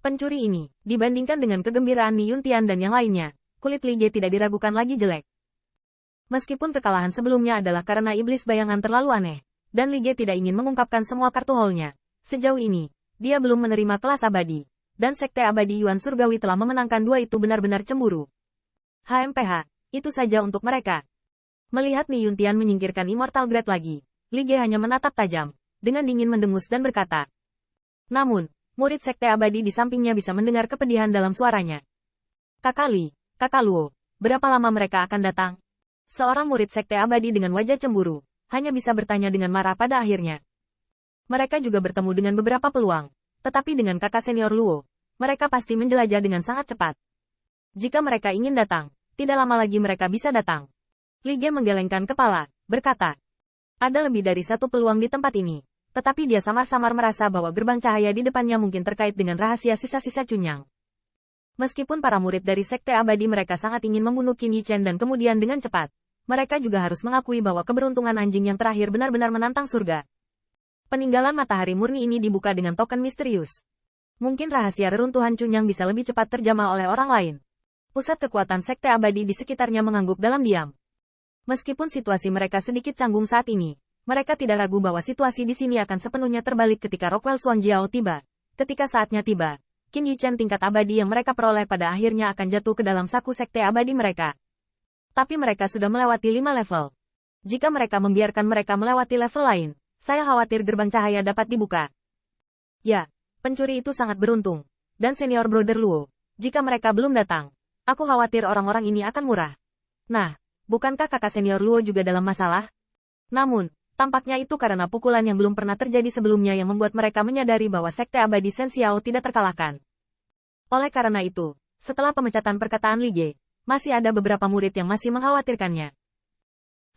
Pencuri ini, dibandingkan dengan kegembiraan Ni Yuntian dan yang lainnya, kulit Li Ge tidak diragukan lagi jelek. Meskipun kekalahan sebelumnya adalah karena iblis bayangan terlalu aneh, dan Li Ge tidak ingin mengungkapkan semua kartu haulnya. Sejauh ini, dia belum menerima kelas abadi, dan Sekte Abadi Yuan Surgawi telah memenangkan dua itu benar-benar cemburu. HMPH, itu saja untuk mereka. Melihat Ni Yuntian menyingkirkan Immortal Grade lagi, Li Ge hanya menatap tajam, dengan dingin mendengus dan berkata. Namun, murid Sekte Abadi di sampingnya bisa mendengar kepedihan dalam suaranya. Kakak Li, Kakak Luo, berapa lama mereka akan datang? Seorang murid Sekte Abadi dengan wajah cemburu, hanya bisa bertanya dengan marah pada akhirnya. Mereka juga bertemu dengan beberapa peluang, tetapi dengan kakak senior Luo, mereka pasti menjelajah dengan sangat cepat. Jika mereka ingin datang, tidak lama lagi mereka bisa datang. Li Ge menggelengkan kepala, berkata. Ada lebih dari satu peluang di tempat ini. Tetapi dia samar-samar merasa bahwa gerbang cahaya di depannya mungkin terkait dengan rahasia sisa-sisa Cunyang. Meskipun para murid dari Sekte Abadi mereka sangat ingin membunuh Qin Yichen dan kemudian dengan cepat, mereka juga harus mengakui bahwa keberuntungan anjing yang terakhir benar-benar menantang surga. Peninggalan matahari murni ini dibuka dengan token misterius. Mungkin rahasia reruntuhan Cunyang bisa lebih cepat terjamah oleh orang lain. Pusat kekuatan Sekte Abadi di sekitarnya mengangguk dalam diam. Meskipun situasi mereka sedikit canggung saat ini, mereka tidak ragu bahwa situasi di sini akan sepenuhnya terbalik ketika Rockwell Xuanjiao tiba. Ketika saatnya tiba, Qin Yichen tingkat abadi yang mereka peroleh pada akhirnya akan jatuh ke dalam saku sekte abadi mereka. Tapi mereka sudah melewati 5 level. Jika mereka membiarkan mereka melewati level lain, saya khawatir gerbang cahaya dapat dibuka. Ya, pencuri itu sangat beruntung. Dan senior brother Luo, jika mereka belum datang, aku khawatir orang-orang ini akan murah. Nah, bukankah kakak senior Luo juga dalam masalah? Namun, tampaknya itu karena pukulan yang belum pernah terjadi sebelumnya yang membuat mereka menyadari bahwa Sekte Abadi Shen Xiao tidak terkalahkan. Oleh karena itu, setelah pemecatan perkataan Li Ge, masih ada beberapa murid yang masih mengkhawatirkannya.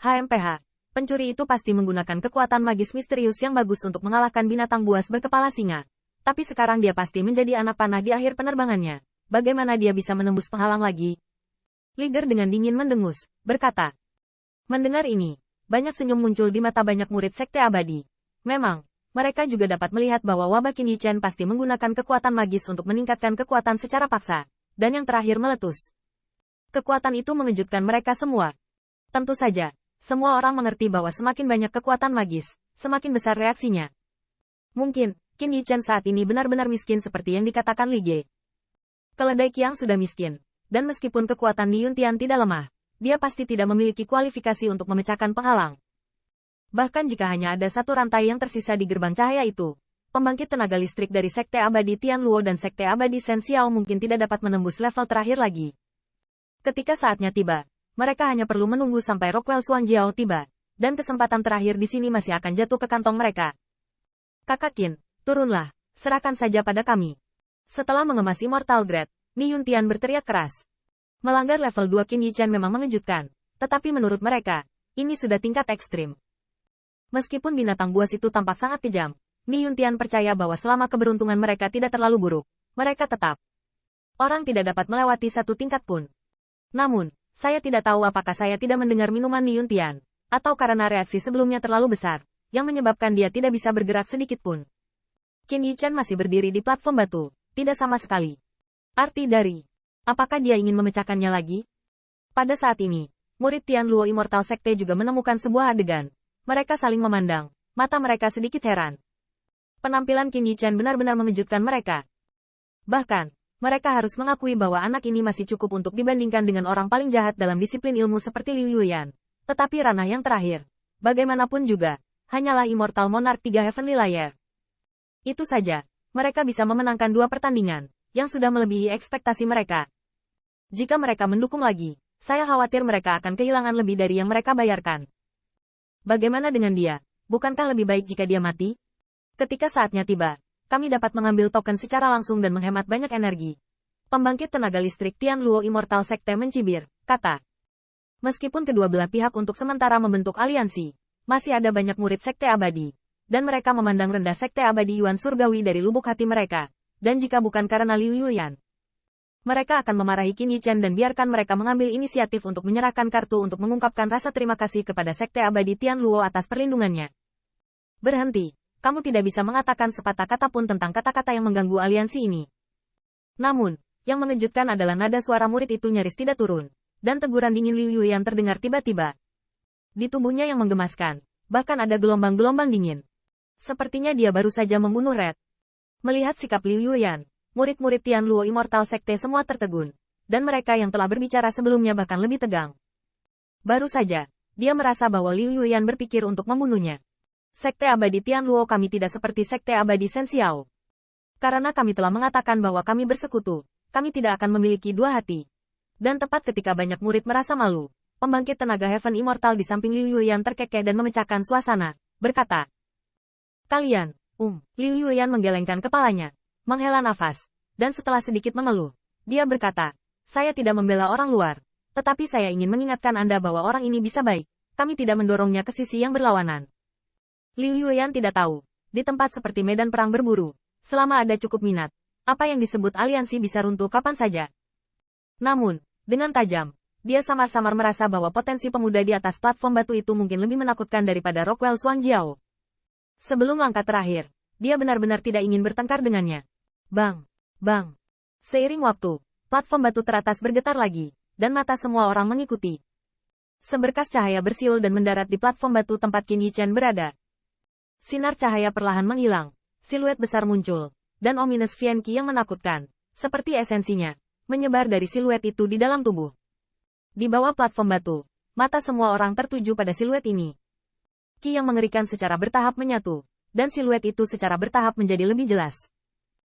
HMPH, pencuri itu pasti menggunakan kekuatan magis misterius yang bagus untuk mengalahkan binatang buas berkepala singa. Tapi sekarang dia pasti menjadi anak panah di akhir penerbangannya. Bagaimana dia bisa menembus penghalang lagi? Li Ge dengan dingin mendengus, berkata. Mendengar ini, banyak senyum muncul di mata banyak murid Sekte Abadi. Memang, mereka juga dapat melihat bahwa wabah Qin Yichen pasti menggunakan kekuatan magis untuk meningkatkan kekuatan secara paksa. Dan yang terakhir meletus. Kekuatan itu mengejutkan mereka semua. Tentu saja, semua orang mengerti bahwa semakin banyak kekuatan magis, semakin besar reaksinya. Mungkin, Qin Yichen saat ini benar-benar miskin seperti yang dikatakan Li Ge. Keledai Qiang sudah miskin. Dan meskipun kekuatan Ni Yuntian tidak lemah, dia pasti tidak memiliki kualifikasi untuk memecahkan penghalang. Bahkan jika hanya ada satu rantai yang tersisa di gerbang cahaya itu, pembangkit tenaga listrik dari Sekte Abadi Tian Luo dan Sekte Abadi Shen Xiao mungkin tidak dapat menembus level terakhir lagi. Ketika saatnya tiba, mereka hanya perlu menunggu sampai Rockwell Xuanjiao tiba, dan kesempatan terakhir di sini masih akan jatuh ke kantong mereka. Kakak Qin, turunlah, serahkan saja pada kami. Setelah mengemas Immortal Grade, Ni Yuntian berteriak keras. Melanggar level 2 Qin Yichen memang mengejutkan, tetapi menurut mereka, ini sudah tingkat ekstrim. Meskipun binatang buas itu tampak sangat kejam, Ni Yuntian percaya bahwa selama keberuntungan mereka tidak terlalu buruk, mereka tetap. Orang tidak dapat melewati satu tingkat pun. Namun, saya tidak tahu apakah saya tidak mendengar minuman Ni Yuntian, atau karena reaksi sebelumnya terlalu besar, yang menyebabkan dia tidak bisa bergerak sedikit pun. Qin Yichen masih berdiri di platform batu, tidak sama sekali. Arti dari apakah dia ingin memecahkannya lagi? Pada saat ini, murid Tian Luo Immortal Sekte juga menemukan sebuah adegan. Mereka saling memandang, mata mereka sedikit heran. Penampilan Qin Yichen benar-benar mengejutkan mereka. Bahkan, mereka harus mengakui bahwa anak ini masih cukup untuk dibandingkan dengan orang paling jahat dalam disiplin ilmu seperti Liu Yuyan. Tetapi ranah yang terakhir, bagaimanapun juga, hanyalah Immortal Monarch 3 Heavenly Layer. Itu saja, mereka bisa memenangkan 2 pertandingan, yang sudah melebihi ekspektasi mereka. Jika mereka mendukung lagi, saya khawatir mereka akan kehilangan lebih dari yang mereka bayarkan. Bagaimana dengan dia? Bukankah lebih baik jika dia mati? Ketika saatnya tiba, kami dapat mengambil token secara langsung dan menghemat banyak energi. Pembangkit tenaga listrik Tian Luo Immortal Sekte mencibir, kata. Meskipun kedua belah pihak untuk sementara membentuk aliansi, masih ada banyak murid Sekte Abadi, dan mereka memandang rendah Sekte Abadi Yuan Surgawi dari lubuk hati mereka, dan jika bukan karena Liu Yuyan, mereka akan memarahi Qin Yichen dan biarkan mereka mengambil inisiatif untuk menyerahkan kartu untuk mengungkapkan rasa terima kasih kepada Sekte Abadi Tian Luo atas perlindungannya. Berhenti, kamu tidak bisa mengatakan sepatah kata pun tentang kata-kata yang mengganggu aliansi ini. Namun, yang mengejutkan adalah nada suara murid itu nyaris tidak turun, dan teguran dingin Liu Yuyan terdengar tiba-tiba. Di tubuhnya yang menggemaskan, bahkan ada gelombang-gelombang dingin. Sepertinya dia baru saja membunuh Red. Melihat sikap Liu Yuyan, murid-murid Tianluo Immortal Sekte semua tertegun, dan mereka yang telah berbicara sebelumnya bahkan lebih tegang. Baru saja, dia merasa bahwa Liu Yuyan berpikir untuk membunuhnya. Sekte abadi Tianluo kami tidak seperti sekte abadi Shen Xiao. Karena kami telah mengatakan bahwa kami bersekutu, kami tidak akan memiliki dua hati. Dan tepat ketika banyak murid merasa malu, pembangkit tenaga Heaven Immortal di samping Liu Yuyan terkekeh dan memecahkan suasana, berkata, "Kalian, Liu Yuyan menggelengkan kepalanya, menghela nafas, dan setelah sedikit mengeluh, dia berkata, saya tidak membela orang luar, tetapi saya ingin mengingatkan Anda bahwa orang ini bisa baik, kami tidak mendorongnya ke sisi yang berlawanan." Liu Yuyan tidak tahu, di tempat seperti medan perang berburu, selama ada cukup minat, apa yang disebut aliansi bisa runtuh kapan saja. Namun, dengan tajam, dia samar-samar merasa bahwa potensi pemuda di atas platform batu itu mungkin lebih menakutkan daripada Rockwell Xuanjiao. Sebelum langkah terakhir, dia benar-benar tidak ingin bertengkar dengannya. Bang! Bang! Seiring waktu, platform batu teratas bergetar lagi, dan mata semua orang mengikuti. Seberkas cahaya bersiul dan mendarat di platform batu tempat Qin Yichen berada. Sinar cahaya perlahan menghilang, siluet besar muncul, dan ominous Fianqi yang menakutkan, seperti esensinya, menyebar dari siluet itu di dalam tubuh. Di bawah platform batu, mata semua orang tertuju pada siluet ini. Qi yang mengerikan secara bertahap menyatu, dan siluet itu secara bertahap menjadi lebih jelas.